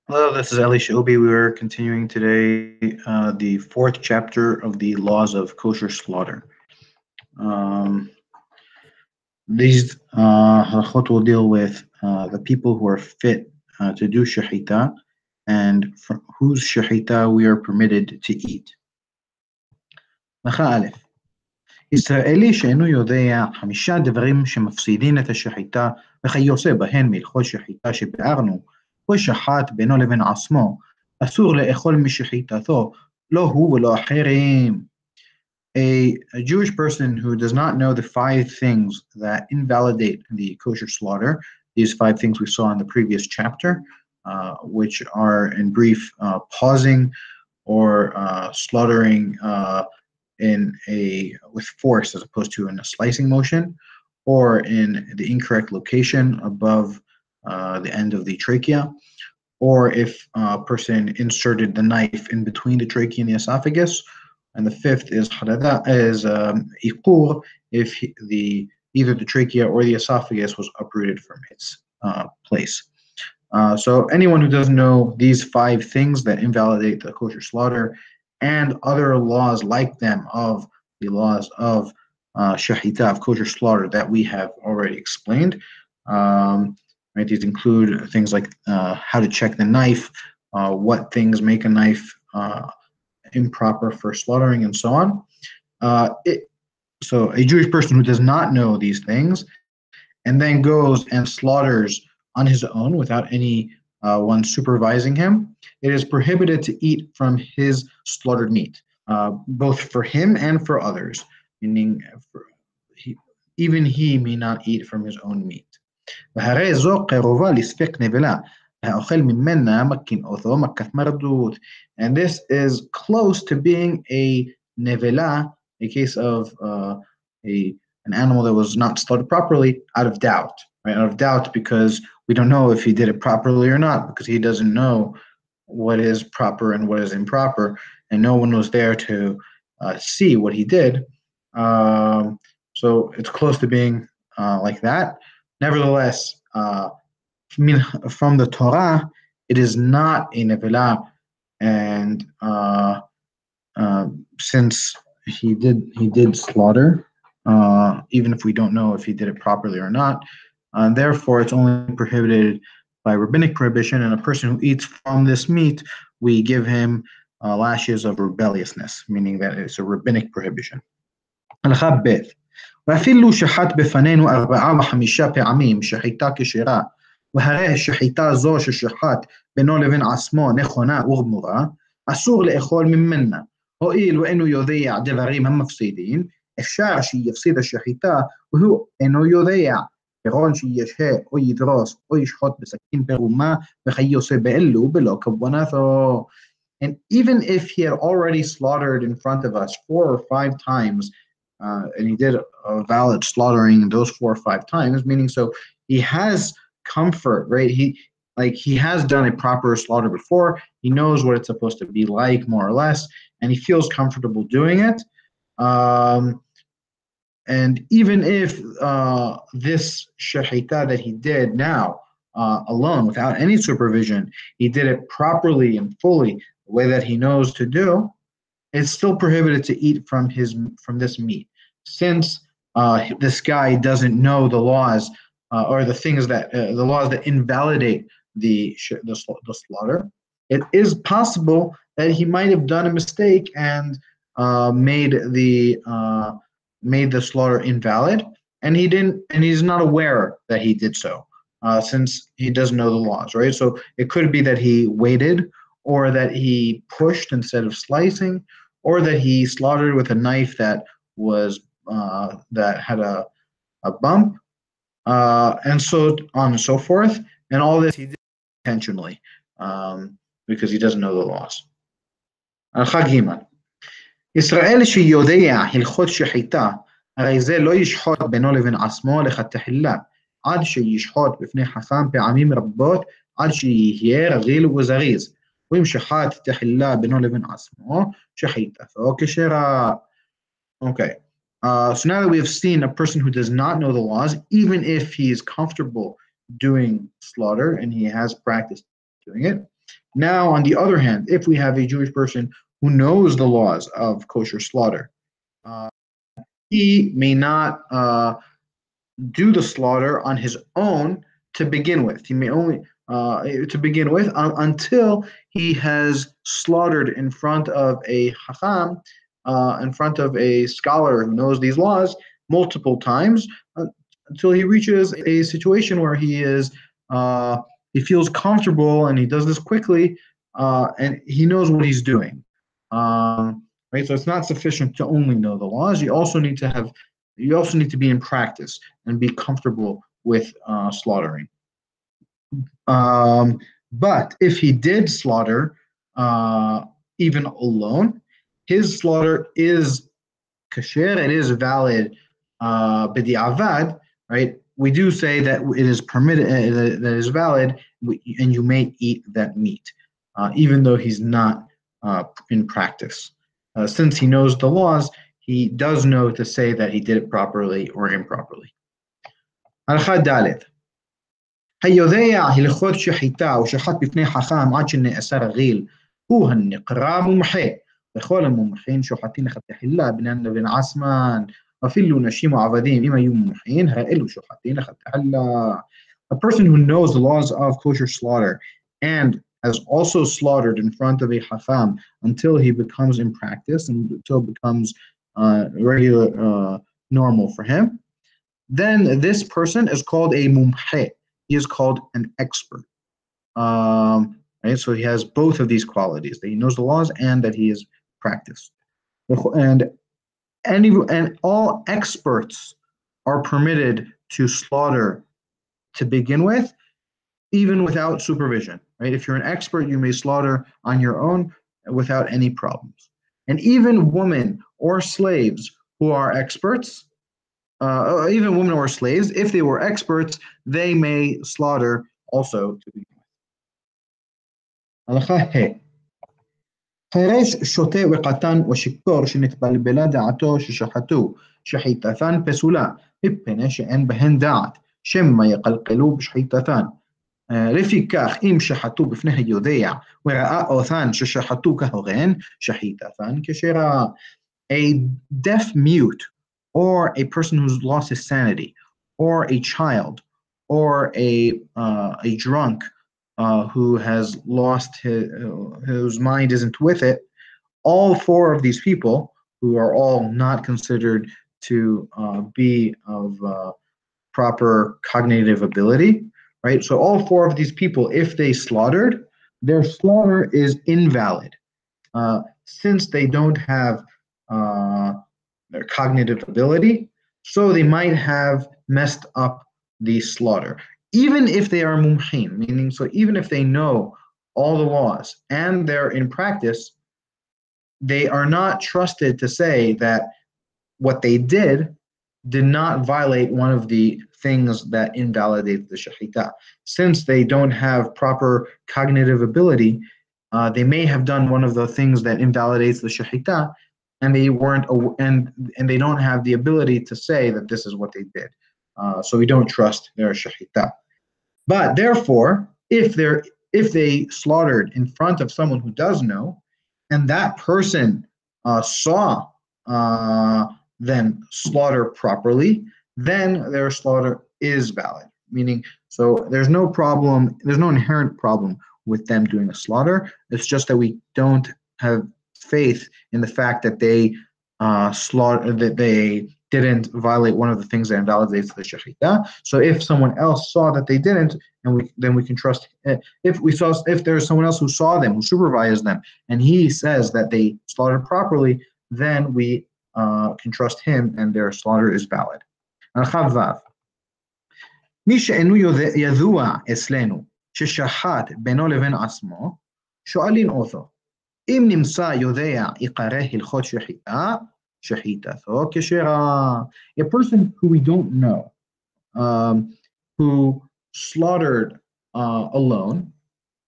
Hello, this is Ali Shobi. We are continuing today the fourth chapter of the laws of kosher slaughter. Um, these halachot will deal with the people who are fit to do shehita and whose shehita we are permitted to eat. הלכה א' ישראלי שאינו יודע 5 דברים שמפסידין את השחיטה וכיוצא בהן מהלכות שחיטה שביארנו, כל שחט בינו לבין עצמו, אסור לאכול משחיטתו, לא הוא ולא אחרים. A Jewish person who does not know the 5 things that invalidate the kosher slaughter, these 5 things we saw in the previous chapter, which are in brief pausing or slaughtering with force as opposed to in a slicing motion, or in the incorrect location above the end of the trachea, or if a person inserted the knife in between the trachea and the esophagus. And the 5th is iqur, if either the trachea or the esophagus was uprooted from its place. So anyone who doesn't know these 5 things that invalidate the kosher slaughter and other laws like them of the laws of shehita, of kosher slaughter, that we have already explained. Right, these include things like how to check the knife, what things make a knife improper for slaughtering, and so on. So a Jewish person who does not know these things and then goes and slaughters on his own without any one supervising him, it is prohibited to eat from his slaughtered meat, both for him and for others, meaning even he may not eat from his own meat. והרי זו קרובה לספק נבלה, האוכל ממנה מקין אותו מקת מרדות. And this is close to being a nevela, a case of an animal that was not slaughtered properly out of doubt, right? Out of doubt because we don't know if he did it properly or not, because he doesn't know what is proper and what is improper, and no one was there to see what he did. So it's close to being like that. Nevertheless, from the Torah, it is not a nevela, and since he did slaughter, even if we don't know if he did it properly or not, therefore it's only prohibited by rabbinic prohibition, and a person who eats from this meat, we give him lashes of rebelliousness, meaning that it's a rabbinic prohibition. הלכה ב' ואפילו שחט בפנינו 4 ו5 פעמים שחיטה כשרה, והרי השחיטה זו ששחט בינו לבין עצמו נכונה וגמורה, אסור לאכול ממנה, הואיל ואינו יודע דברים המפסידים, אפשר שיפסיד השחיטה והוא אינו יודע, כגון שישהה או ידרוס או ישחוט בסכין פרומה וכיוצא באלו בלא כוונתו. And even if he had already slaughtered in front of us 4 or 5 times, and he did a valid slaughtering those 4 or 5 times, meaning so he has comfort, right? He has done a proper slaughter before. He knows what it's supposed to be like, more or less, and he feels comfortable doing it. And even if this shehita that he did now alone, without any supervision, he did it properly and fully, the way that he knows to do, it's still prohibited to eat from this meat, since this guy doesn't know the laws or the things that the laws that invalidate the slaughter. It is possible that he might have done a mistake and made the slaughter invalid, and he's not aware that he did so, since he doesn't know the laws, right? So it could be that he waited, or that he pushed instead of slicing, or that he slaughtered with a knife that was that had a bump, and so on and so forth. And all this he did intentionally, because he doesn't know the laws. הלכה ג' ישראל שיודע הלכות שחיטה, הרי זה לא ישחוט בינו לבין עצמו לכתחילה, עד שישחוט בפני חכם פעמים רבות, עד שיהיה רגיל וזריז. ואם שחט תחילה בינו לבין עצמו, שחיטתו כשרה. Okay. So now that we have seen a person who does not know the laws, even if he is comfortable doing slaughter and he has practiced doing it, Now, on the other hand, if we have a Jewish person who knows the laws of kosher slaughter, uh, he may not do the slaughter on his own to begin with. He may only to begin with until he has slaughtered in front of a hacham, in front of a scholar who knows these laws multiple times, until he reaches a situation where he feels comfortable and he does this quickly, and he knows what he's doing. Right, so it's not sufficient to only know the laws. You also need to be in practice and be comfortable with slaughtering. But if he did slaughter even alone, his slaughter is kasher, it is valid b'di'avad, right? We do say that it is permitted, that is valid, and you may eat that meat, even though he's not in practice. Since he knows the laws, he does know to say that he did it properly or improperly. הלכה ד' היודע הלכות שחיטה ושחט בפני חכם עד שנאסר רגיל הוא הנקרא מומחה וכל המומחים שוחטים לכתחילה בן עצמן אפילו נשים ועבדים אם היו מומחים האלו שוחטים לכתחילה. A person who knows the laws of kosher slaughter and has also slaughtered in front of a hacham until he becomes in practice and until it becomes regular normal for him, then this person is called a mumhe. He is called an expert. Right? So he has both of these qualities, that he knows the laws and that he is practiced. And all experts are permitted to slaughter to begin with, even without supervision. Right? If you're an expert, you may slaughter on your own without any problems. And even women or slaves who are experts, even women or slaves, if they were experts, they may slaughter also to begin with. הלכה ה' חירש, שוטה וקטן ושיכור שנתבלבלה דעתו ששחטו שחיטתן פסולה מפני שאין בהן דעת שמא יקלקלו בשחיטתן. לפיכך אם שחטו בפני היודע וראה אותן ששחטו כהורן שחיטתן כשרה. A deaf mute or a person who's lost his sanity, or a child, or a drunk who has lost whose mind isn't with it, all four of these people, who are all not considered to be of proper cognitive ability, right? So all four of these people, if they slaughtered, their slaughter is invalid, since they don't have their cognitive ability, so they might have messed up the slaughter. Even if they are mumhin, meaning so even if they know all the laws and they're in practice, they are not trusted to say that what they did not violate one of the things that invalidate the shehita. Since they don't have proper cognitive ability, they may have done one of the things that invalidates the shehita, and they weren't, and they don't have the ability to say that this is what they did. So we don't trust their shehita. But therefore, if they slaughtered in front of someone who does know, and that person saw them slaughter properly, then their slaughter is valid. Meaning, so there's no problem, there's no inherent problem with them doing a slaughter. It's just that we don't have faith in the fact that they that they didn't violate one of the things that invalidates the shehita. So if someone else saw that they didn't, and then we can trust. If there's someone else who saw them, who supervised them, and he says that they slaughtered properly, then we can trust him, and their slaughter is valid. מי שאינו ידוע אצלנו ששחט בינו לבין עצמו, שואלים אותו. אם נמצא יודע עיקרי הלכות שחיטה, שחיטתו כשרה. A person who we don't know, who slaughtered alone,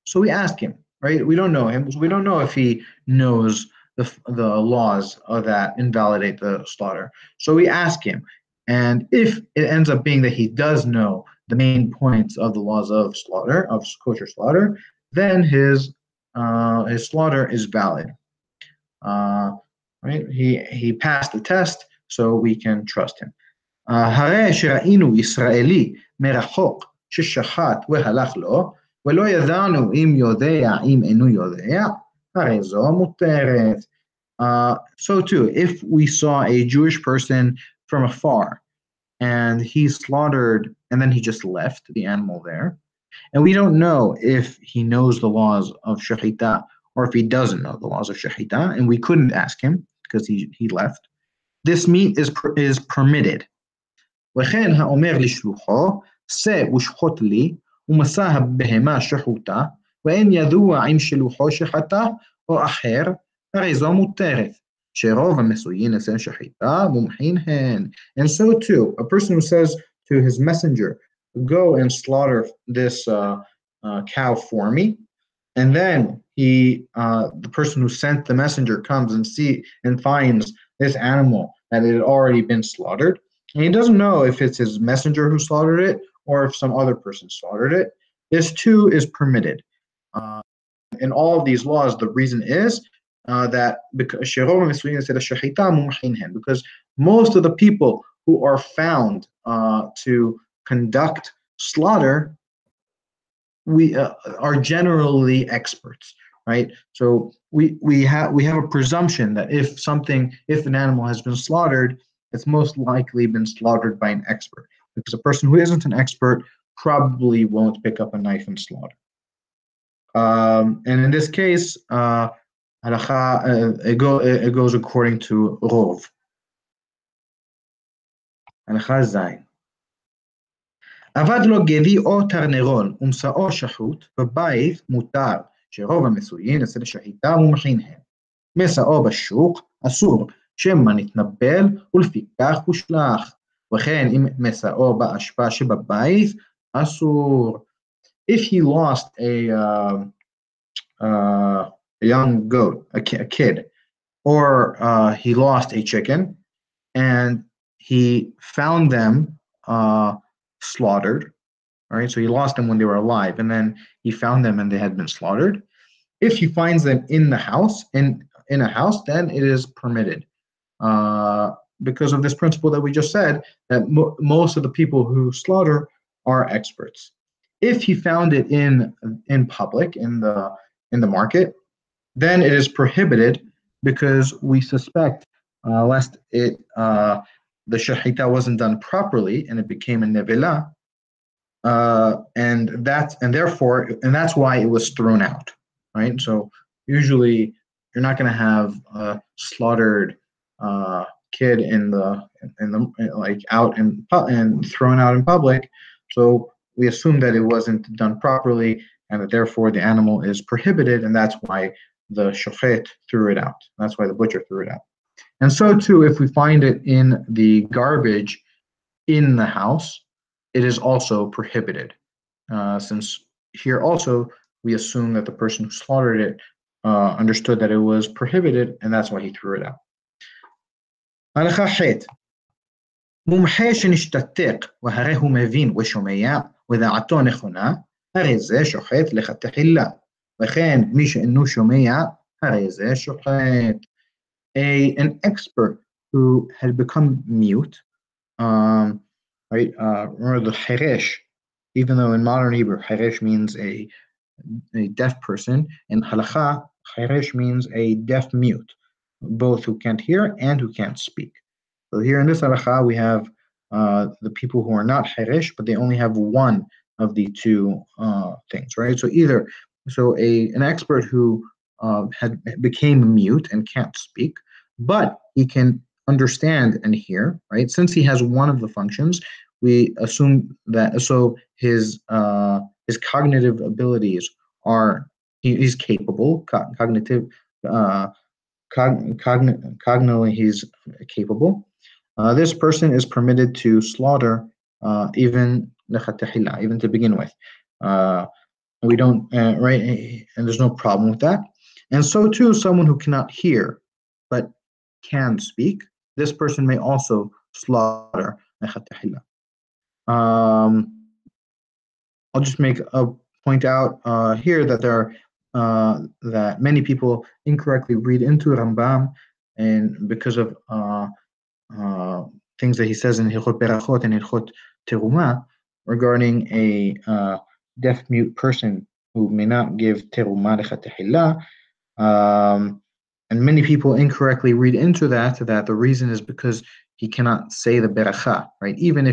so we ask him, right? We don't know him, so we don't know if he knows the laws that invalidate the slaughter. So we ask him, and if it ends up being that he does know the main points of the laws of slaughter, of kosher slaughter, then his his slaughter is valid. Right? He passed the test, so we can trust him. הרי שראינו ישראלי מרחוק ששחט והלך לו, ולא ידענו אם יודע אם אינו יודע, הרי זו מותרת. So too, if we saw a Jewish person from afar and he slaughtered and then he just left the animal there, and we don't know if he knows the laws of Shehita or if he doesn't know the laws of Shehita, and we couldn't ask him because he left, this meat is permitted. וכן האומר לשלוחו, שא ושחוט לי, ומסע הבהמה שחוטה, ואין ידוע אם שלוחו שחטה או אחר, הרי זו מותרת. שרוב המסויין אצל שחיטה מומחין הן. And so too, a person who says to his messenger, go and slaughter this cow for me, and then the person who sent the messenger comes and finds this animal that it had already been slaughtered, and he doesn't know if it's his messenger who slaughtered it or if some other person slaughtered it. This too is permitted. In all of these laws, the reason is that because most of the people who are found to conduct slaughter, we are generally experts, right? So we have a presumption that if an animal has been slaughtered, it's most likely been slaughtered by an expert, because a person who isn't an expert probably won't pick up a knife and slaughter. And in this case, it goes according to Rov. הלכה זין. עבד לו גדי או תרנגול ומשאו שחוט, בבית מותר שרוב המסויין אצל שחיטה מומחין הם. משאו בשוק אסור, שמא נתנבל ולפיכך הושלך. וכן אם משאו באשפה שבבית אסור. If he lost a young goat, a kid, or he lost a chicken, and he found them slaughtered, right? So he lost them when they were alive, and then he found them and they had been slaughtered. If he finds them in the house, in a house, then it is permitted, because of this principle that we just said, that most of the people who slaughter are experts. If he found it in public, in the market, then it is prohibited, because we suspect lest the shehita wasn't done properly and it became a nevela, and that's why it was thrown out, right? So usually you're not going to have a slaughtered kid out and thrown out in public. So we assume that it wasn't done properly and that therefore the animal is prohibited, and that's why the shochet threw it out. That's why the butcher threw it out. And so too, if we find it in the garbage in the house, it is also prohibited. Since here also we assume that the person who slaughtered it understood that it was prohibited, and that's why he threw it out. הלכה ח' מומחה שנשתתק והרי הוא מבין ושומע ודעתו נכונה, הרי זה שוחט לכתחילה, וכן מי שאינו שומע, הרי זה שוחט. An expert who had become mute, right? Remember the Hiresh, even though in modern Hebrew, Hiresh means a deaf person, and Halakha, Hiresh means a deaf mute, both who can't hear and who can't speak. So here in this Halakha, we have the people who are not Hiresh, but they only have one of the two things, right? So an expert who became mute and can't speak, but he can understand and hear, right? Since he has one of the functions, we assume that his cognitive abilities he's capable, cognitively he's capable. This person is permitted to slaughter even to begin with. We don't, right, and there's no problem with that. And so too, someone who cannot hear but can speak, this person may also slaughter. I'll just make a point out here that there are that many people incorrectly read into Rambam, and because of uh, things that he says in Hilchot Berachot and Hilchot Teruma regarding a deaf-mute person who may not give Teruma lechatechila. And many people incorrectly read into that the reason is because he cannot say the beracha, right? Even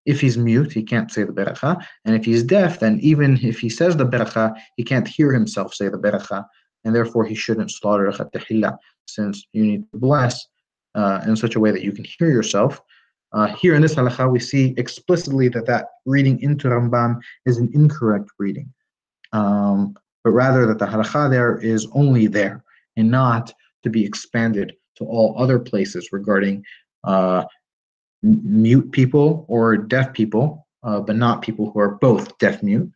if he's mute, he can't say the beracha, and if he's deaf, then even if he says the beracha, he can't hear himself say the beracha, and therefore he shouldn't slaughter lechatechila, since you need to bless in such a way that you can hear yourself. Here in this halacha, we see explicitly that reading into Rambam is an incorrect reading, but rather that the halacha there is only there and not to be expanded to all other places regarding mute people or deaf people, but not people who are both deaf-mute.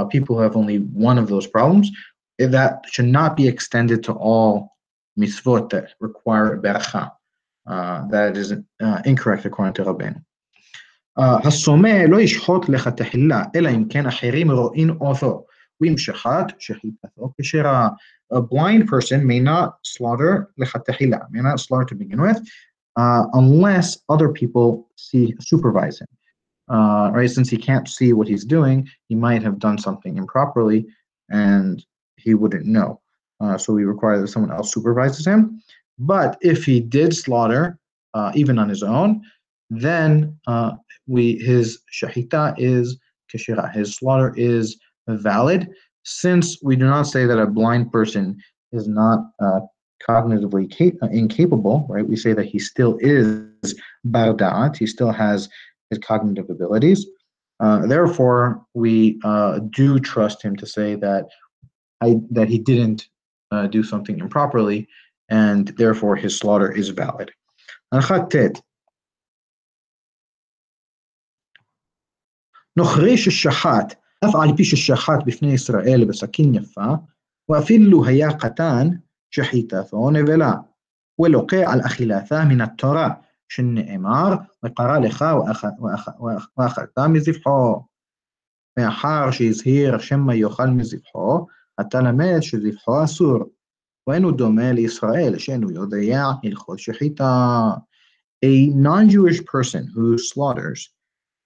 People who have only one of those problems. That should not be extended to all mitzvot that require a beracha. That is incorrect according to Rabbeinu. הסומא לא ישחוט לכתחילה, אלא אם כן אחרים רואים אותו, ואם שחט, שחיטתו כשרה. A blind person may not slaughter לכתחילה, may not slaughter to begin with, unless other people supervise him. Right, since he can't see what he's doing, he might have done something improperly, and he wouldn't know. So we require that someone else supervises him. But if he did slaughter, even on his own, then his shehita is keshira. His slaughter is valid, since we do not say that a blind person is not cognitively incapable, right? We say that he still is bar da'at, he still has his cognitive abilities. Therefore, we do trust him to say that he didn't do something improperly, and therefore his slaughter is valid. נוכרי ששחט, אף על פי ששחט בפני ישראל בסכין יפה, ואפילו היה קטן, שחיטתו נבלה, ולוקה על אכילתה מן התורה, שנאמר, וקרא לך ואכלת מזבחו. מאחר שהזהיר שמא יאכל מזבחו, אתה למד שזבחו אסור, ואינו דומה לישראל, שאינו יודע הלכות שחיטה. A non-Jewish person who slaughters,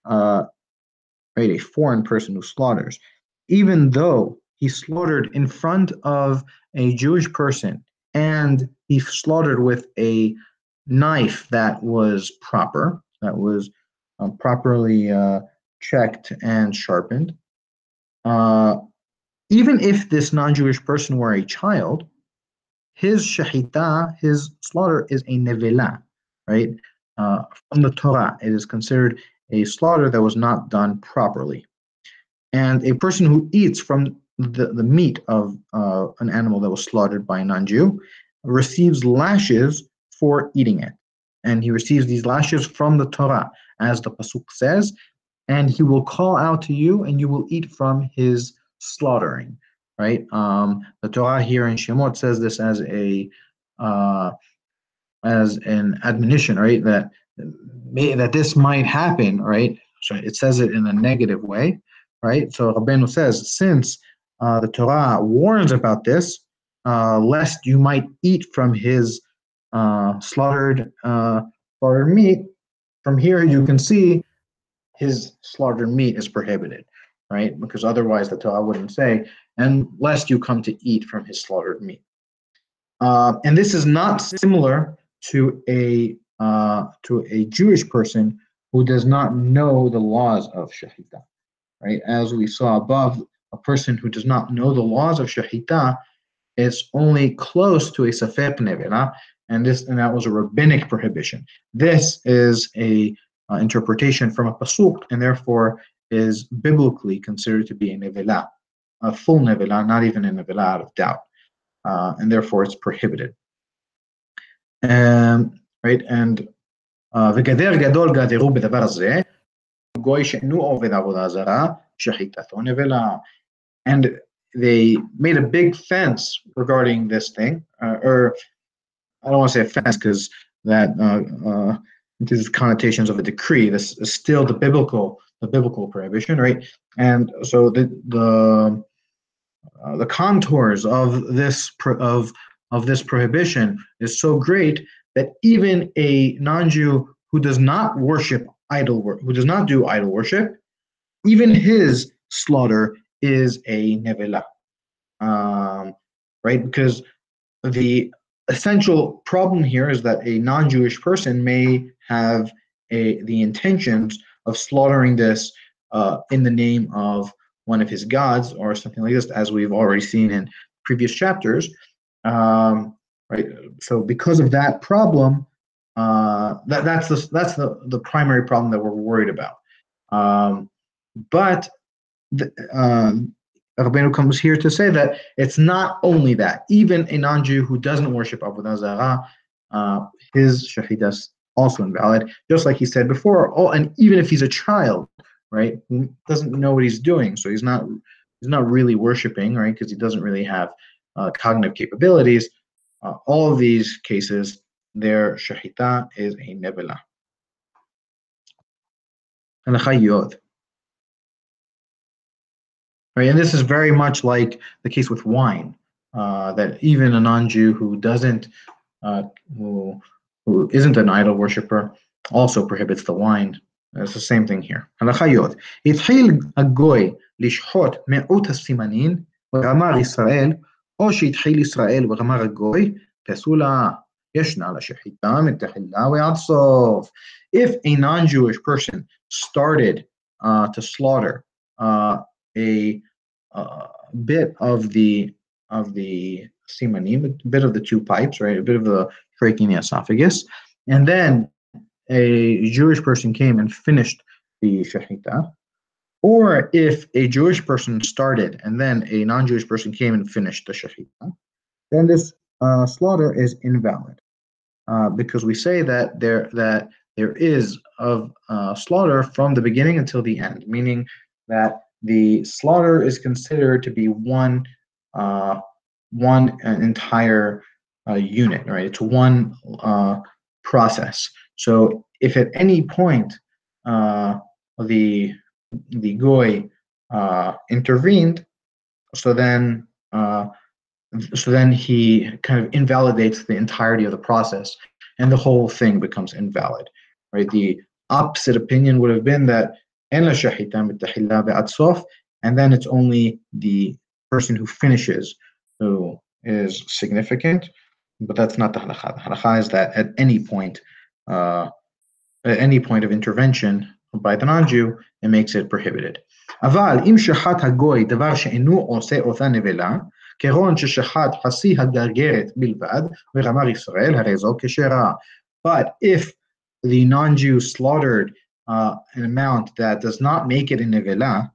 right, a foreign person who slaughters, even though he slaughtered in front of a Jewish person and he slaughtered with a knife that was proper, that was properly checked and sharpened, even if this non-Jewish person were a child, his shehita, his slaughter, is a nevela, right? From the Torah, it is considered a slaughter that was not done properly. And a person who eats from the meat of an animal that was slaughtered by a non-Jew receives lashes for eating it. And he receives these lashes from the Torah, as the Pasuk says, and he will call out to you and you will eat from his slaughtering, right? The Torah here in Shemot says this as an admonition, right? That this might happen, right? So it says it in a negative way, right? So Rabbeinu says, since the Torah warns about this, lest you might eat from his slaughtered meat, from here you can see his slaughtered meat is prohibited, right? Because otherwise the Torah wouldn't say, and lest you come to eat from his slaughtered meat. And this is not similar to a Jewish person who does not know the laws of Shehita, right? As we saw above, a person who does not know the laws of Shehita is only close to a Safek Nevela, and that was a rabbinic prohibition. This is a interpretation from a pasuk, and therefore is biblically considered to be a nevela, a full nevela, not even a nevela out of doubt, and therefore it's prohibited. Right, and וגדר גדול גדרו בדבר הזה, גוי שאינו עובד עבודה זרה, שחיטתו נבלה. And they made a big fence regarding this thing, or I don't want to say a fence because that there's connotations of a decree. This is still the biblical prohibition, right? And so the the contours of this prohibition is so great that even a non-Jew who does not worship who does not do idol worship, even his slaughter is a nevela, right? Because the essential problem here is that a non-Jewish person may have the intentions of slaughtering this in the name of one of his gods or something like this, as we've already seen in previous chapters. Right. So because of that problem, that's the primary problem that we're worried about. But Rabbeinu comes here to say that it's not only that. Even a non-Jew who doesn't worship Avodah Zarah, his Shehita is also invalid, just like he said before. Oh, and even if he's a child, right, who doesn't know what he's doing, so he's not really worshiping, right, because he doesn't really have cognitive capabilities. All of these cases, their Shehita is a nevela. Right, and this is very much like the case with wine, that even a non-Jew who doesn't, who isn't an idol worshiper, also prohibits the wine. It's the same thing here. הלכה התחיל הגוי לשחוט מיעוט הסימנים וגמר ישראל, או שהתחיל ישראל וגמר הגוי, פסולה. ישנה לשחיטה מתחילה ועד סוף. If a non-Jewish person started to slaughter a bit of the simanim, a bit of the two pipes, right, a bit of the trachea in the esophagus, and then a Jewish person came and finished the shehita, or if a Jewish person started and then a non-Jewish person came and finished the shehita, then this slaughter is invalid, because we say that there is of slaughter from the beginning until the end, meaning that the slaughter is considered to be one entire unit, right? It's one process. So if at any point the goy intervened, so then he kind of invalidates the entirety of the process, and the whole thing becomes invalid, right? The opposite opinion would have been that and then it's only the person who finishes who is significant, but that's not the halakha. The halakha is that at any point of intervention by the non-Jew, it makes it prohibited. אבל אם שחט הגוי דבר שאינו עושה אותה נבלה, כגון ששחט חצי הגרגרת בלבד, וגמר ישראל, הרי זו כשרה. But if the non-Jew slaughtered an amount that does not make it a nevela,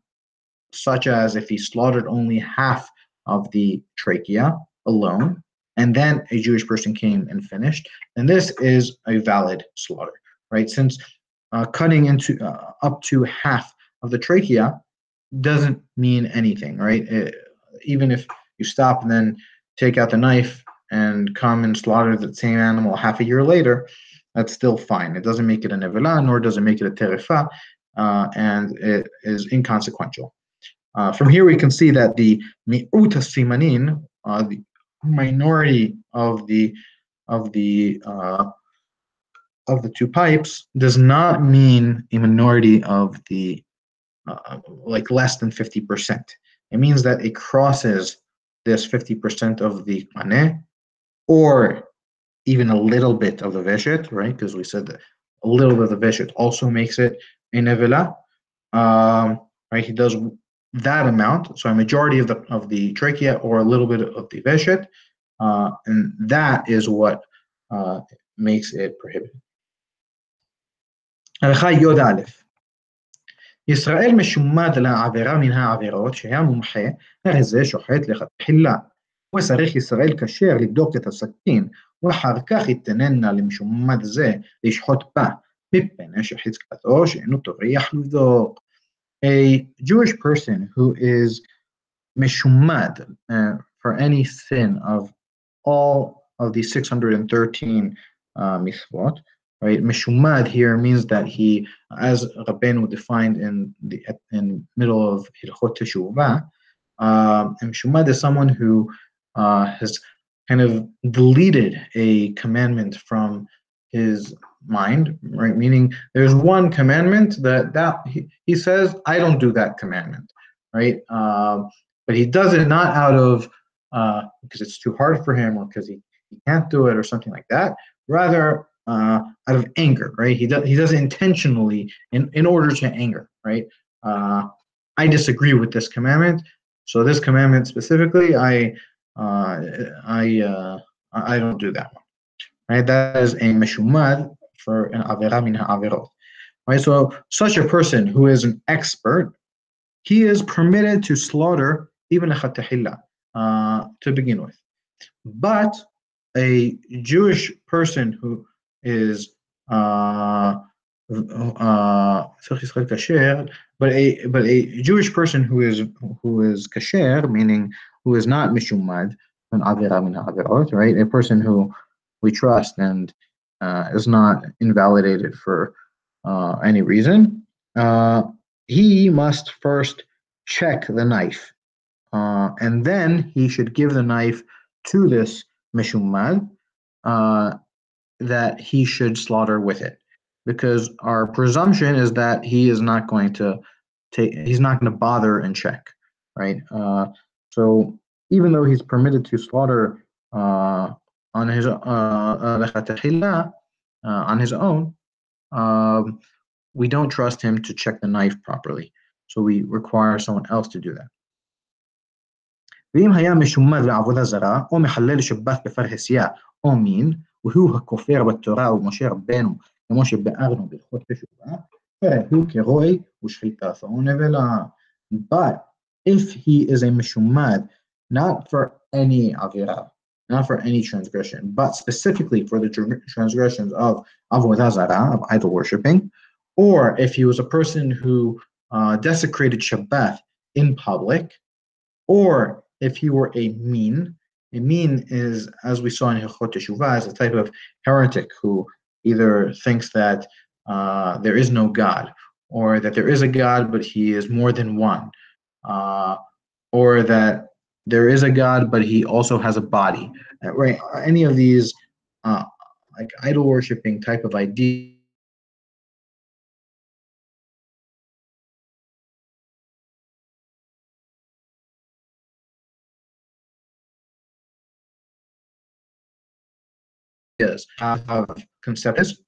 such as if he slaughtered only half of the trachea alone, and then a Jewish person came and finished, then this is a valid slaughter, right? Since cutting into up to half of the trachea doesn't mean anything, right? Even if you stop and then take out the knife and come and slaughter the same animal half a year later, that's still fine. It doesn't make it a nevela, nor does it make it a terefa, and it is inconsequential. From here, we can see that the mi'ut simanin, the minority of the two pipes, does not mean a minority of the like less than 50%. It means that it crosses this 50% of the maneh, or even a little bit of the veshet, right? Because we said that a little bit of the veshet also makes it a nevela, right? He does that amount, so a majority of the trachea or a little bit of the veshet, and that is what makes it prohibited. הלכה יוד א' ישראל משומד לעבירה מן העבירות שהיה מומחה, הרי זה שוחט לכתחילה. וצריך ישראל כשר לבדוק את הסכין, ואחר כך יתננה למשומד זה לשחוט בה, מפני שחזקתו שאינו טורח לבדוק. A Jewish person who is meshumad for any sin of all of the 613 mitzvot, right? Meshumad here means that he, as Rabbeinu defined in middle of Hilchot Teshuvah, And Mishumad is someone who has kind of deleted a commandment from his mind, right? Meaning there's one commandment that he says, I don't do that commandment, right? But he does it not out of because it's too hard for him or because he can't do it or something like that. Rather, out of anger, right? He does it intentionally in order to anger, right? I disagree with this commandment, so this commandment specifically, uh, I don't do that one, right? That is a meshumad for an avera min ha'averot, right? So such a person who is an expert, he is permitted to slaughter even a chatahilla to begin with. But a Jewish person who is but a Jewish person who is kasher, meaning who is not mishumad, an avera min ha'averot, right? A person who we trust and is not invalidated for any reason. He must first check the knife, and then he should give the knife to this mishumad uh, that he should slaughter with it, because our presumption is that he's not going to bother and check, right? So even though he's permitted to slaughter on his on his own, um, we don't trust him to check the knife properly. So we require someone else to do that. ואם היה משומד לעבודה זרה, או מחלל שבת בפרהסיה, או מין, והוא הכופר בתורה ומשה רבנו, כמו שביארנו בהלכות תשובה, הוא כרועי ושחיטה, so נבלה. But if he is a משומד, not for any avira, not for any transgression, but specifically for the transgressions of avodah zarah, of idol worshipping, or if he was a person who desecrated Shabbat in public, or if he were a mean is, as we saw in Hilchot Teshuvah, is a type of heretic who either thinks that there is no God, or that there is a God but he is more than one, or that there is a God but he also has a body, right? Any of these like idol worshiping type of ideas have concepts,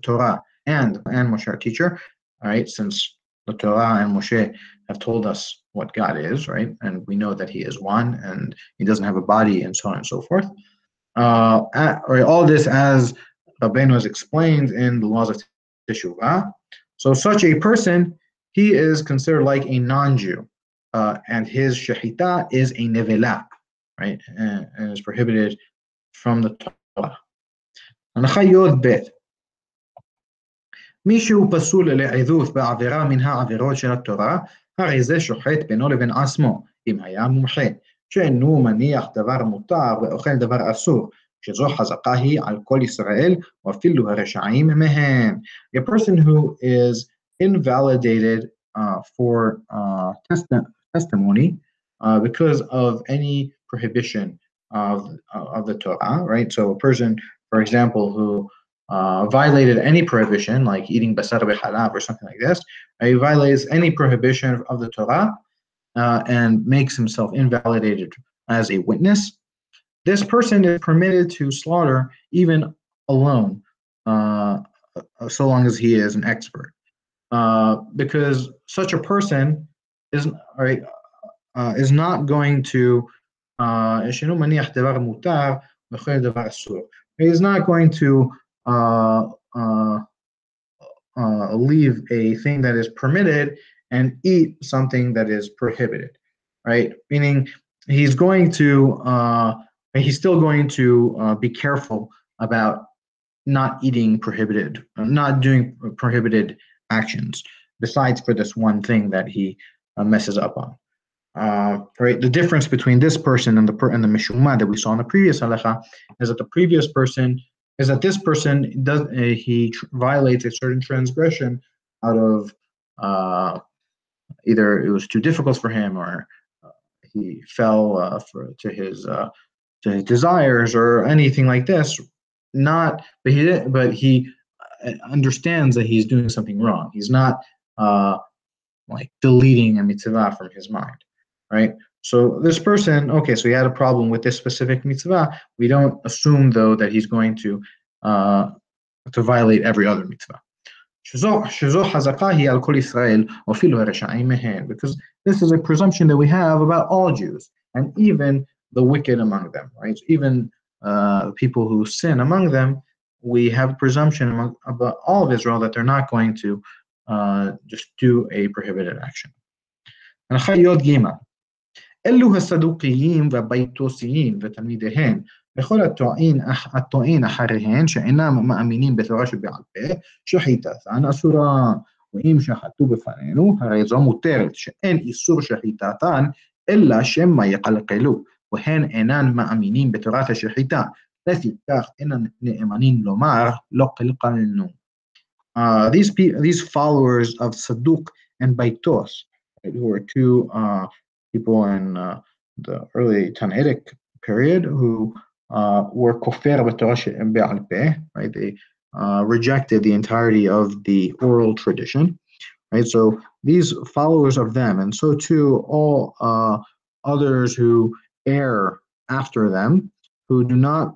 Torah and Moshe, our teacher, all right, since the Torah and Moshe have told us what God is, right, and we know that He is one and He doesn't have a body, and so on and so forth. Right, all this as Rabbeinu has explained in the laws of Teshuvah. So such a person, he is considered like a non-Jew, and his Shehita is a nevela, right, and is prohibited from the Torah. הנחה י"ב מי שהוא פסול לעדות בעבירה מן העבירות של התורה, הרי זה שוחט בינו לבין עצמו, אם היה מומחה, שאינו מניח דבר מותר ואוכל דבר אסור, שזו חזקה היא על כל ישראל, ואפילו הרשעים מהם. A person who is invalidated for testimony because of any prohibition of the Torah, right? So a person, for example, who violated any prohibition, like eating basar b'halav or something like this, he violates any prohibition of the Torah and makes himself invalidated as a witness. This person is permitted to slaughter even alone, so long as he is an expert, because such a person is not going to he's not going to leave a thing that is permitted and eat something that is prohibited, right? Meaning he's still going to be careful about not eating prohibited, not doing prohibited actions, besides for this one thing that he messes up on. Right, the difference between this person and the mishumah that we saw in the previous halacha is that this person violates a certain transgression out of either it was too difficult for him, or he fell to his desires or anything like this. Not, but he understands that he's doing something wrong. He's not like deleting a mitzvah from his mind, right? So this person, okay, so he had a problem with this specific mitzvah. We don't assume though that he's going to violate every other mitzvah. שזו חזקה היא על כל ישראל, אפילו הרשעים מהן, because this is a presumption that we have about all Jews, and even the wicked among them, right? So even people who sin among them, we have a presumption about all of Israel that they're not going to just do a prohibited action. הלכה י' ג' אלו הסדוקיים והבייתוסיים ותלמידיהן וכל הטוען אחריהן שאינם מאמינים בתורה שבעל פה שחיטתן אסורה, ואם שחטו בפנינו הרי זו מותרת, שאין איסור שחיטתן אלא שמא יקלקלו, והן אינן מאמינים בתורת השחיטה, לפיכך אינן נאמנים לומר לא קלקלנו. These followers of Saduk and Baitos, right, who were two people in the early Tannaitic period who were kofer b'torah be'al peh, right? They rejected the entirety of the oral tradition, right? So these followers of them, and so too all others who err after them, who do not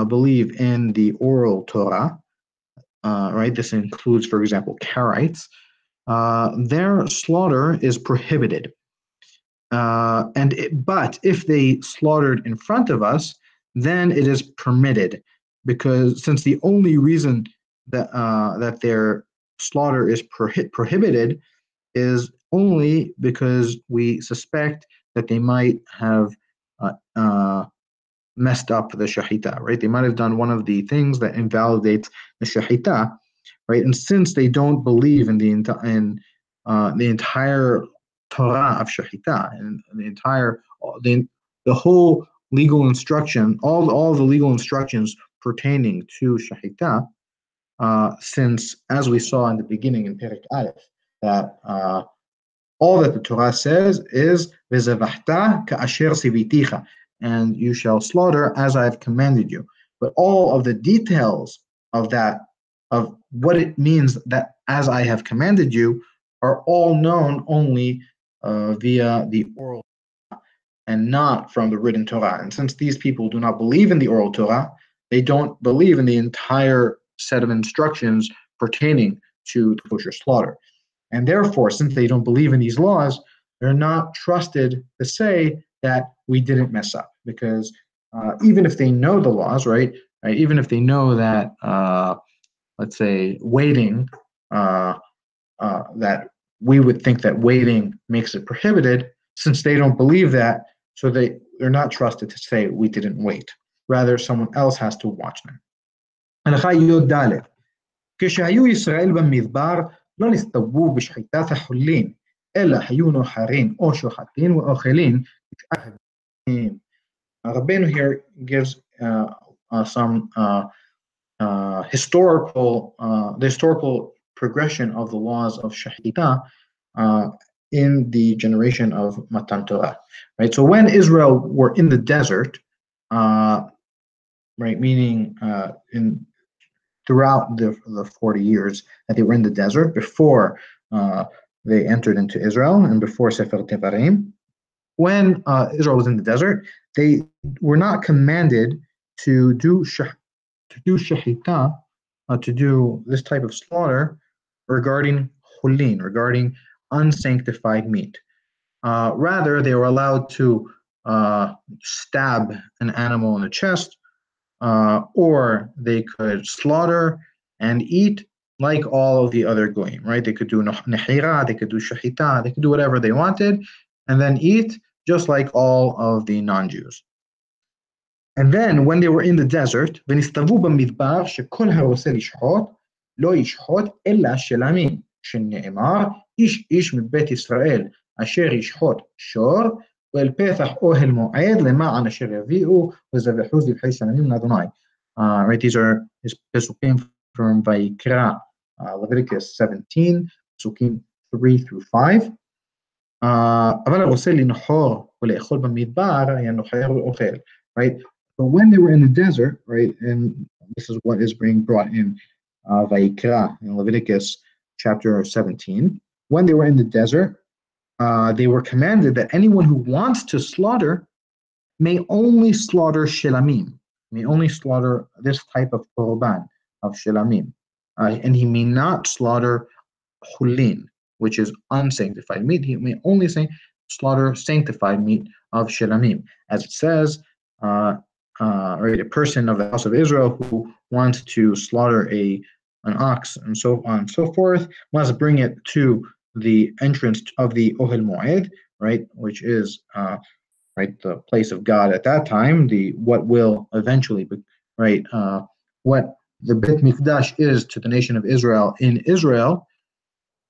believe in the oral Torah, right? This includes, for example, Karaites. Their slaughter is prohibited. But if they slaughtered in front of us, then it is permitted, because since the only reason that their slaughter is prohibited is only because we suspect that they might have messed up the shahita, right? They might have done one of the things that invalidates the shahita, right? And since they don't believe in the entire Torah of shahita and the whole legal instruction, all the legal instructions pertaining to shahita, since as we saw in the beginning in Perek Aleph, that all that the Torah says is v'zevachta ka'asher siviticha, and you shall slaughter as I have commanded you. But all of the details of that, of what it means that as I have commanded you, are all known only via the oral and not from the written Torah. And since these people do not believe in the oral Torah, they don't believe in the entire set of instructions pertaining to the kosher slaughter. And therefore, since they don't believe in these laws, they're not trusted to say that we didn't mess up. Because even if they know the laws, right, even if they know that, let's say, waiting, that we would think that waiting makes it prohibited, since they don't believe that, so they're not trusted to say we didn't wait. Rather, someone else has to watch them. הלכה י"ד כשהיו ישראל במדבר לא נסתובבו בשחיטת החולין, אלא היו נוחרים או שוחטים ואוכלים. Rabbeinu here gives some historical progression of the laws of shahita in the generation of Matan Torah, right? So when Israel were in the desert, right, meaning throughout the 40 years that they were in the desert before they entered into Israel and before Sefer Devarim, when Israel was in the desert, they were not commanded to do shahita, to do this type of slaughter regarding hulin, regarding unsanctified meat. Rather, they were allowed to stab an animal in the chest, or they could slaughter and eat like all of the other goyim, right? They could do nehira, they could do shahita, they could do whatever they wanted, and then eat just like all of the non-Jews. And then when they were in the desert, ונסתובבו במדבר שכל הרוצה לשחוט לא ישחוט אלא של עמי, שנאמר איש איש מבית ישראל אשר ישחוט שור ואל פתח אוהל מועד למען אשר יביאו וזבחו זבחי שלמים לאדוני. Right, these are his pesukim from Vayikra, Leviticus 17, pesukim 3 through 5. אבל הרוצה לנחור ולאכול במדבר, היה נוחר ואוכל, right? But when they were in the desert, right, and this is what is being brought in Vayikra in Leviticus chapter 17, when they were in the desert, they were commanded that anyone who wants to slaughter may only slaughter shilamim, may only slaughter this type of korban of shilamim, and he may not slaughter hulin, which is unsanctified meat. He may only slaughter sanctified meat of shilamim, as it says, right, a person of the house of Israel who wants to slaughter an ox and so on and so forth must bring it to the entrance of the Ohel Moed, right, which is right, the place of God at that time, the what will eventually be, right, what the Beit Mikdash is to the nation of Israel in Israel.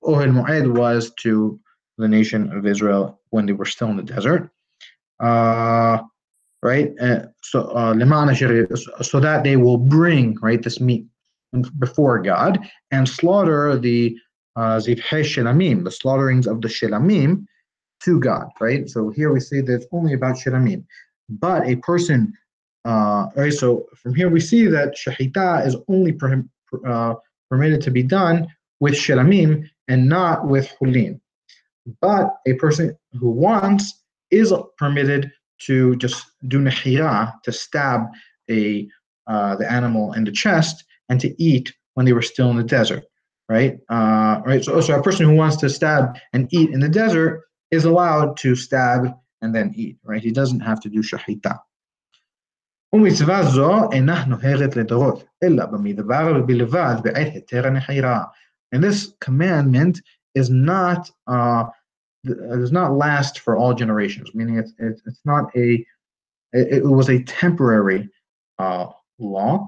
Ohel Moed was to the nation of Israel when they were still in the desert. Right, so that they will bring, right, this meat before God and slaughter the zivhei shilamim, the slaughterings of the shilamim to God, right? So here we say that it's only about shilamim, but a person, right? So from here we see that shehita is only permitted to be done with shilamim and not with hulin. But a person who wants is permitted to just do nehira, to stab the animal in the chest and to eat when they were still in the desert, right? Right. So a person who wants to stab and eat in the desert is allowed to stab and then eat, right? He doesn't have to do shahita. ומצווה זו אינה נוהרת לדורות, אלא במדבר ובלבד בעת היתר הנחירה. And this commandment is not does not last for all generations, meaning it's not it was a temporary law,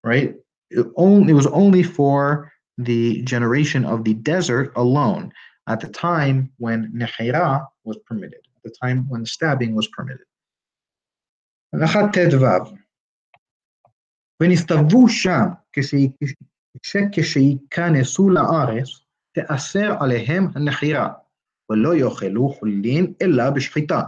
right? It was only for the generation of the desert alone at the time when nehira was permitted, at the time when stabbing was permitted. ונסתובבו שם כשייכנסו לארץ תאסר עליהם הנחירה, ולא יאכלו חולין אלא בשחיטה,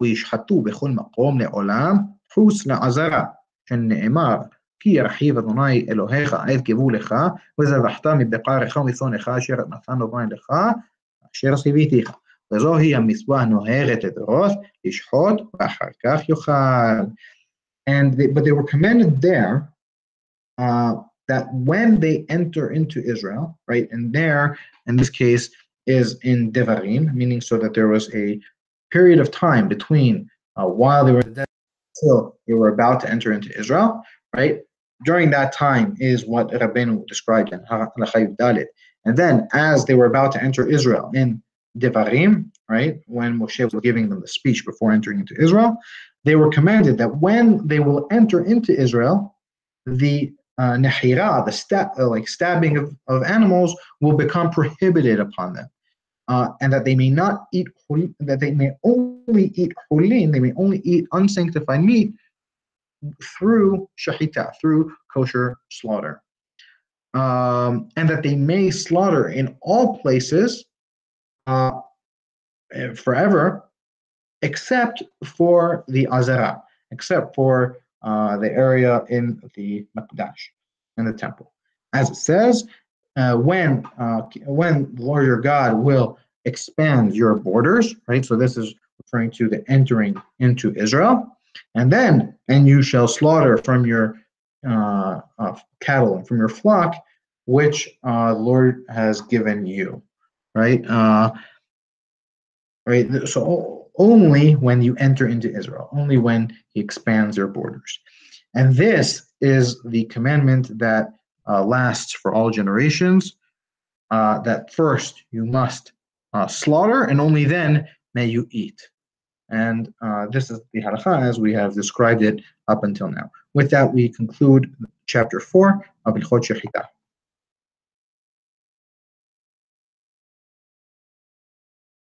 וישחטו בכל מקום לעולם חוץ לעזרה, שנאמר כי ירחיב אדוני אלוהיך את גבולך, וזבחת מבקרך ומצונך אשר נתן אדוני לך, אשר ציוויתיך. וזוהי המצווה הנוהרת לדורות, לשחוט ואחר כך יאכל. But they were commanded there that when they enter into Israel, right, and there, in this case, is in Devarim, meaning so that there was a period of time between while they were in the desert until they were about to enter into Israel, right? During that time is what Rabbeinu described in Halakha Dalet. And then as they were about to enter Israel in Devarim, right, when Moshe was giving them the speech before entering into Israel, they were commanded that when they will enter into Israel, the nehira, the stabbing of animals, will become prohibited upon them, and that they may not eat, that they may only eat hulin, they may only eat unsanctified meat through shahita, through kosher slaughter, and that they may slaughter in all places forever, except for the azara, except for the area in the Makdash, in the temple. As it says, when the Lord your God will expand your borders, right? So this is referring to the entering into Israel. And you shall slaughter from your cattle and from your flock, which the Lord has given you, right? Right. So only when you enter into Israel, only when he expands your borders. And this is the commandment that lasts for all generations, that first you must slaughter, and only then may you eat. And this is the halakha as we have described it up until now. With that, we conclude chapter 4 of Hilchot Shehita.